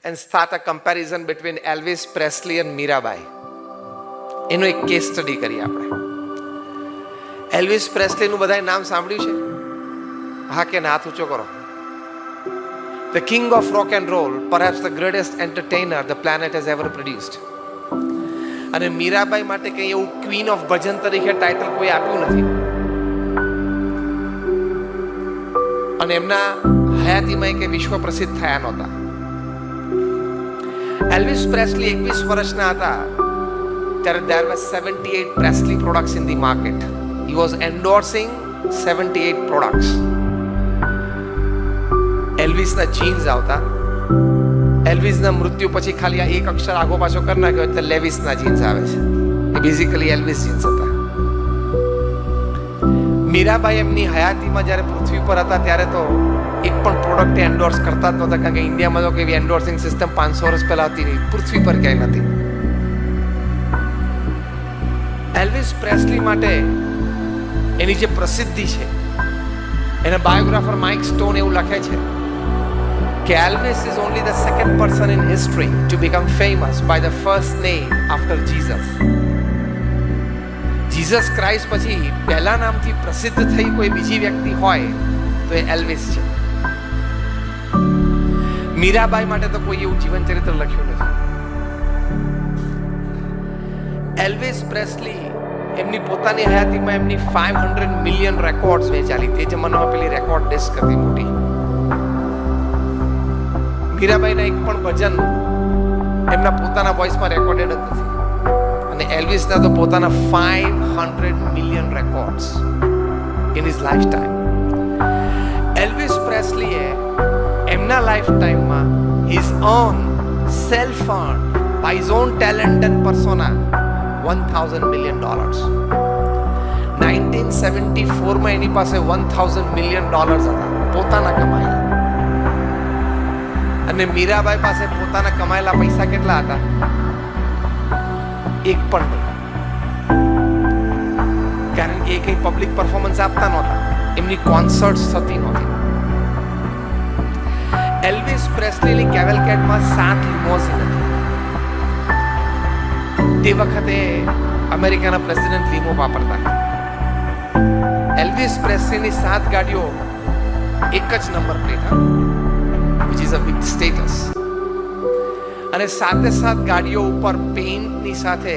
and start a comparison between Elvis Presley and Mirabai. એનો એક case study કરીએ આપણે. એલ્વિસ પ્રેસ્લીનું બધાએ નામ સાંભળ્યું છે? હા કે ના? હાથ ઊંચો કરો. The king of rock and roll, perhaps the greatest entertainer the planet has ever produced. અને મીરાબાઈ માટે કંઈ એવું ક્વીન ઓફ ભજન તરીકે ટાઇટલ કોઈ આપ્યું નથી. અને એમના હયાતીમાં કે વિશ્વ પ્રસિદ્ધ થયા નહોતા. એલ્વિસ પ્રેસ્લી 21 વર્ષના હતા ત્યારે there were 78 Presley products in the market. He was endorsing 78 products. એલ્વિસના jeans આવતા. એલ્વિસના મૃત્યુ પછી ખાલી આ એક અક્ષર આગો પાછો કરી નાખ્યો એટલે લેવિસના જીન્સ આવે છે. એ બેઝિકલી એલ્વિસ જીન્સ હતા. મીરાબાઈ એમની હયાતીમાં જ્યારે પૃથ્વી પર હતા ત્યારે તો એક પણ પ્રોડક્ટ એન્ડોર્સ કરતા જ નહોતા, કારણ કે ઇન્ડિયામાં તો કેવી એન્ડોર્સિંગ સિસ્ટમ 500 વર્ષ પહેલા હતી નહીં, પૃથ્વી પર ક્યાંય નથી. એલ્વિસ પ્રેસ્લી માટે એની જે પ્રસિદ્ધિ છે, એના બાયોગ્રાફર માઇક સ્ટોન એવું લખે છે કે Elvis is only the second person in history to become famous by the first name after Jesus. Jesus Christ પછી પહેલા નામથી પ્રસિદ્ધ થઈ કોઈ બીજી વ્યક્તિ હોય તો એ એલ્વિસ છે. મીરાબાઈ માટે તો કોઈ એવું જીવન ચરિત્ર લખ્યું નથી. એલ્વિસ પ્રેસ્લી એમની પોતાની હયાતીમાં એમની 500 મિલિયન રેકોર્ડ્સ વેચાલી. તે જમાનામાં પેલી રેકોર્ડ ડિસ્ક હતી મોટી. મીરાબાઈના એક પણ ભજન એમના પોતાના વોઇસમાં રેકોર્ડેડ જ નથી. અને એલ્વિસના તો પોતાના 500 million records in his lifetime. Elvis પ્રેસ્લીએ એમના લાઈફ ટાઈમમાં his own self earn by his own talent and persona $1,000 million. 1974 માં એની પાસે $1,000 million હતા પોતાના કમાયેલા. અને મીરાબાઈ પાસે પોતાના કમાયેલા પૈસા કેટલા હતા? એક પણ નહીં. કારણ કે એ કઈ પબ્લિક પરફોર્મન્સ આપતા નહોતા, એમની કોન્સર્ટ્સ થતી નહોતી. એલ્વિસ પ્રેસ્લીની કેવેલકેડમાં 7 લિમોઝિન હતી. તે વખતે અમેરિકાના પ્રેસિડેન્ટ લીમો વાપરતા. એલ્વિસ પ્રેસ્લીની 7 ગાડીઓ એક જ number plate, which is a big status. અને સાથે ગાડીઓ ઉપર પેઇન્ટની સાથે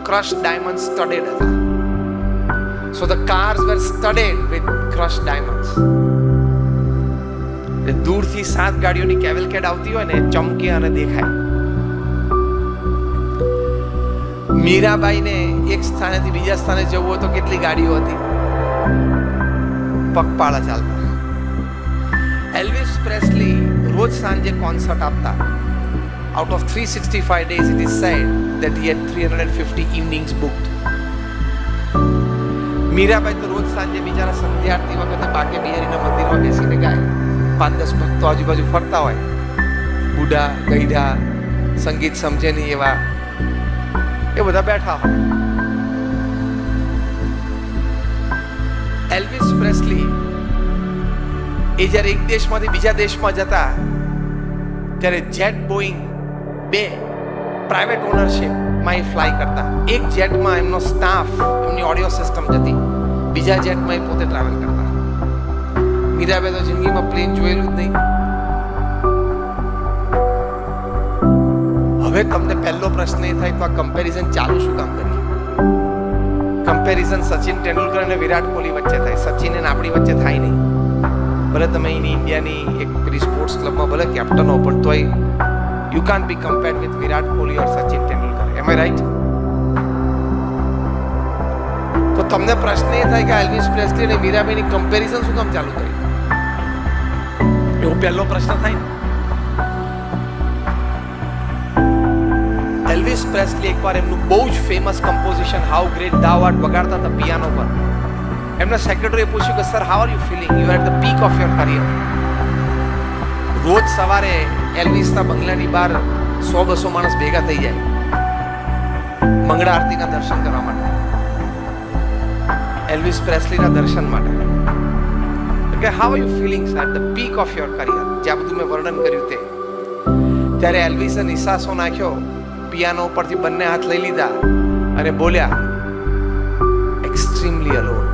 ક્રશ ડાયમંડ સ્ટડેડ હતા. So the cars were studded with crushed diamonds. દૂરથી 7 ગાડીઓની કેવેલકેડ આવતી હોય ને ચમકે અને દેખાય. મીરાબાઈને એક સ્થાનેથી બીજા સ્થાને જવું હોય તો કેટલી ગાડીઓ હતી? પગપાળા ચાલતા. એલ્વિસ પ્રેસ્લી રોજ સાંજે કોન્સર્ટ આપતા. Out of 365 days, it is said that he had 350 evenings booked. Mirabai તો રોજ સાંજે બિચારા સંધ્યા આરતી વખતે બાકે બિહારીના મંદિરમાં બેસીને ગાય. 5-10 ભક્તો આજુબાજુ ફરતા હોય, બુઢા ગઈઢા, સંગીત સમજે નહીં એવા, એ બધા બેઠા હોય. એલ્વિસ પ્રેસ્લી એ જ્યારે એક દેશમાંથી બીજા દેશમાં જતા ત્યારે જેટ બોઈંગ 2 પ્રાઇવેટ ઓનરશિપમાં એ ફ્લાય કરતા. એક જેટમાં એમનો સ્ટાફ, એમની ઓડિયો સિસ્ટમ જતી, બીજા જેટમાં એ પોતે ટ્રાવેલ કરતા. મીરાબાઈ તો જિંદગીમાં પ્લેન જોયેલું જ નહીં. હવે તમને પહેલો પ્રશ્ન એ થાય તો આ કમ્પેરિઝન ચાલુ શું કામ કરી? કમ્પેરિઝન સચિન તેંડુલકર અને વિરાટ કોહલી વચ્ચે થાય, સચિન અને આપણી વચ્ચે થાય નહીં. ભલે તમે એની ઇન્ડિયાની એક પેલી સ્પોર્ટ્સ ક્લબમાં ભલે કેપ્ટન હો, પણ તોય you can't be compared with Virat Kohli or Sachin Tendulkar. Am I right? તો તમને પ્રશ્ન એ થાય કે એલ્વિસ પ્રેસ્લી અને મીરાબાઈની કમ્પેરિઝન શું કામ ચાલુ કરી? એવો પહેલો પ્રશ્ન થાય ને. એલ્વિસ પ્રેસ્લી એકવાર એમનું બહુ જ famous composition how great thou art વગાડતા હતા પિયાનો પર. એમના સેક્રેટરીએ પૂછ્યું કે sir how are you feeling? You are at the peak of your career. રોજ સવારે એલ્વિસના બંગલાની બહાર 100-200 માણસ ભેગા થઈ જાય મંગળા આરતીના દર્શન કરવા માટે, એલ્વિસ પ્રેસ્લીના દર્શન માટે. કે how are you feeling sir at the peak of your career? જે આ બધું મેં વર્ણન કર્યું તે. ત્યારે એલ્વિસે નિસાસો નાખ્યો, પિયાનો ઉપરથી બંને હાથ લઈ લીધા અને બોલ્યા, એક્સ્ટ્રીમલી અલોન.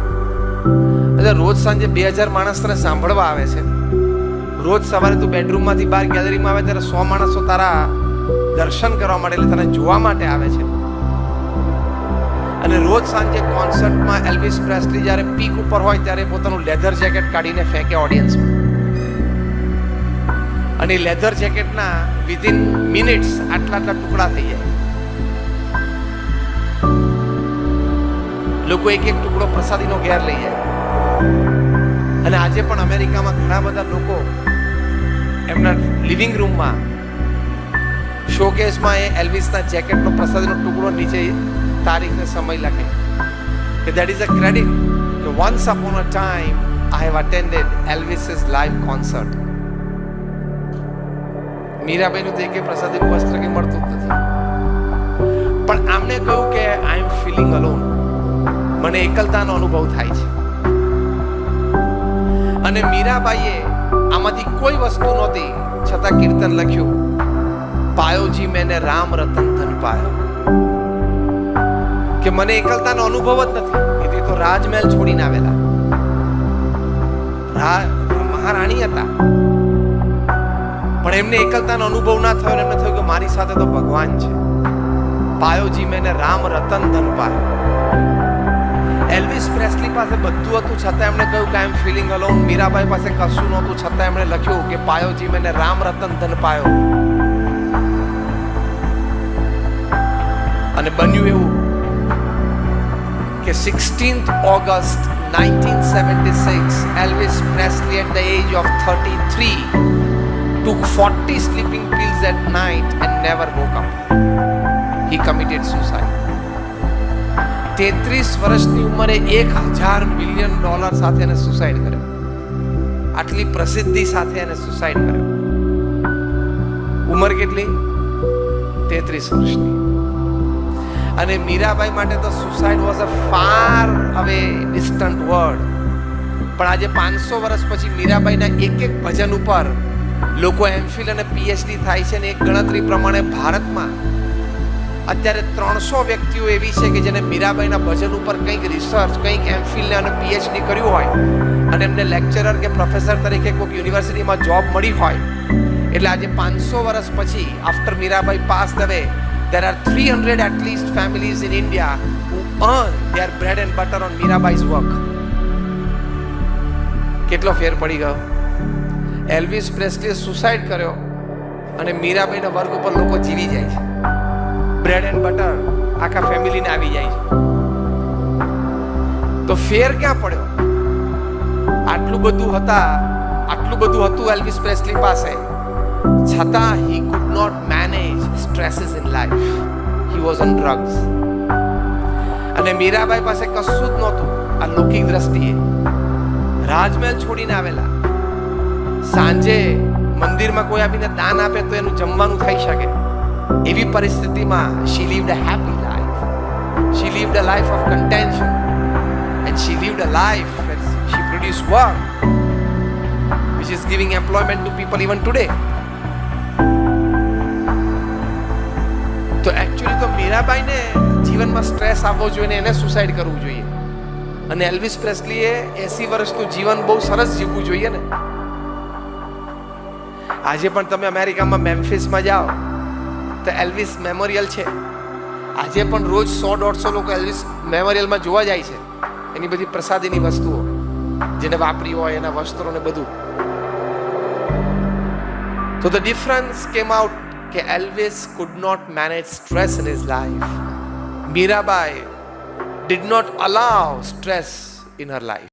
એટલે રોજ સાંજે 2000 માણસ તને સાંભળવા આવે છે, રોજ સવારે તું બેડરૂમમાંથી બહાર ગેલેરીમાં આવે ત્યારે 100 માણસો તારા દર્શન કરવા માટે, એટલે તને જોવા માટે આવે છે. અને રોજ સાંજે કોન્સર્ટમાં એલ્વિસ પ્રેસ્લી જ્યારે પીક ઉપર હોય ત્યારે પોતાનું લેધર જેકેટ કાઢીને ફેંકે ઓડિયન્સમાં, અને લેધર જેકેટના વિધિન મિનિટ્સ આટલા ટુકડા થઈ જાય. લોકો એક એક ટુકડો પ્રસાદીનો ઘેર લઈ જાય. અને આજે પણ અમેરિકામાં ઘણા બધા લોકો એમના લિવિંગ રૂમમાં શોકેસમાં એ એલ્વિસના જેકેટનો પ્રસાદીનો ટુકડો નીચે તારીખ ને સમય લખે કે that is a credit કે once upon a time I have attended Elvis's live concert. મીરાબાઈનું તો એકે પ્રસાદીનું વસ્ત્ર કે મળતું જ નથી, પણ આમને કહ્યું કે આઈ એમ ફીલિંગ અલોન, મને એકલતાનો અનુભવ થાય છે. અને મીરાબાઈએ આમાંથી કોઈ વસ્તુ નહોતી છતાં કીર્તન લખ્યું, પાયોજી મેને રામ રતન ધન પાયો, કે મને એકલતાનો અનુભવ જ નથી. એથી તો રાજમહેલ છોડીને આવેલા, મહારાણી હતા, પણ એમને એકલતાનો અનુભવ ના થયો. એમને થયું કે મારી સાથે તો ભગવાન છે. પાયોજી મેને રામ રતન ધન પાયો. એલ્વિસ પ્રેસ્લી પાસે બધું હતું છતાં એમણે કહ્યું કે આઈ એમ ફીલિંગ અલોન. મીરાબાઈ પાસે કશું નહોતું છતાં એમણે લખ્યું કે પાયોજી મેને રામ રતન ધન પાયો. અને બન્યું એવું કે 16th August 1976 Elvis Presley at the age of 33 took 40 sleeping pills at night and never woke up. He committed suicide. 33 વર્ષની ઉંમરે $1,000 મિલિયન સાથે એને સુસાઇડ કર્યો. આટલી પ્રસિદ્ધિ સાથે એને સુસાઇડ કર્યો. ઉંમર કેટલી? 33 વર્ષની. અને મીરાબાઈ માટે તો suicide was a far away distant word. પણ આજે 500 વર્ષ પછી મીરાબાઈના એક ભજન ઉપર લોકો એમફિલ અને પીએચડી થાય છે. અને એક ગણતરી પ્રમાણે ભારતમાં અત્યારે 300 વ્યક્તિઓ એવી છે કે જેને મીરાબાઈના ભજન ઉપર કંઈક રિસર્ચ, કંઈક એમફિલ અને પીએચડી કર્યું હોય અને એમને લેક્ચરર કે પ્રોફેસર તરીકે કોઈક યુનિવર્સિટીમાં જોબ મળી હોય. એટલે આજે 500 વર્ષ પછી આફ્ટર મીરાબાઈ પાસ્ડ અવે, there are 300 at least families in India who earn their bread and butter on Mirabai's work. કેટલો ફેર પડી ગયો. એલ્વિસ પ્રેસ્લીએ સુસાઇડ કર્યો અને મીરાબાઈના વર્ગ ઉપર લોકો જીવી જાય છે. બ્રેડ એન્ડ બટર આખા ફેમિલીને આવી જાય છે. તો ફેર ક્યાં પડ્યો? આટલું બધું હતું એલ્વિસ પ્રેસ્લી પાસે, છતાં he could not manage stresses in life. He was on drugs. અને મીરાબાઈ પાસે કશું જ નહોતું આ લૌકિક દ્રષ્ટિએ. રાજમહેલ છોડીને આવેલા, સાંજે મંદિરમાં કોઈ આવીને દાન આપે તો એનું જમવાનું થઈ શકે એવી પરિસ્થિતિમાં she lived a happy life. She lived a life of contention and she lived a life where she produced work which is giving employment to people even today. તો એકચ્યુઅલી તો મીરાબાઈને જીવનમાં સ્ટ્રેસ આવવો જોઈએ ને એને સુસાઇડ કરવું જોઈએ. અને એલ્વિસ પ્રેસ્લીએ 80 વર્ષનું જીવન બહુ સરસ જીવવું જોઈએ ને. આજે પણ તમે અમેરિકામાં મેમ્ફિસમાં જાઓ તો એલ્વિસ મેમોરિયલ છે. આજે પણ રોજ 100-150 લોકો એલ્વિસ મેમોરિયલમાં જોવા જાય છે. એની બધી પ્રસાદીની વસ્તુઓ જેને વાપરી હોય, એના વસ્ત્રો ને બધું. તો the difference came out કે Elvis could not manage stress in his life. Mirabai did not allow stress in her life.